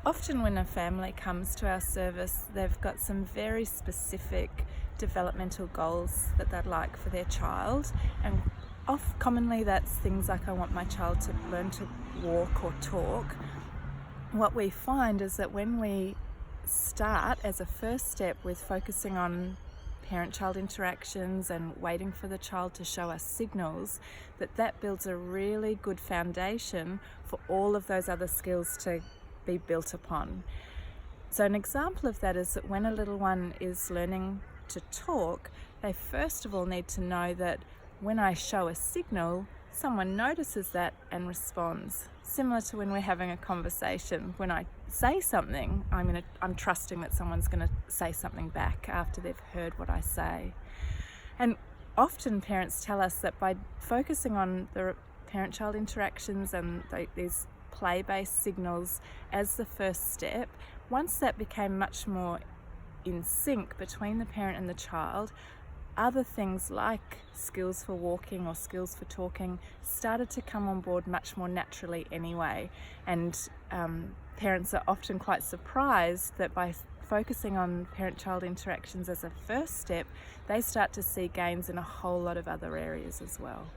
Often when a family comes to our service, they've got some very specific developmental goals that they'd like for their child, and commonly that's things like, I want my child to learn to walk or talk. What we find is that when we start as a first step with focusing on parent-child interactions and waiting for the child to show us signals, that builds a really good foundation for all of those other skills to be built upon. So an example of that is that when a little one is learning to talk, they first of all need to know that when I show a signal, someone notices that and responds. Similar to when we're having a conversation, when I say something, I'm trusting that someone's going to say something back after they've heard what I say. And often parents tell us that by focusing on the parent-child interactions and these play-based signals as the first step, once that became much more in sync between the parent and the child, other things like skills for walking or skills for talking started to come on board much more naturally anyway. And parents are often quite surprised that by focusing on parent-child interactions as a first step, they start to see gains in a whole lot of other areas as well.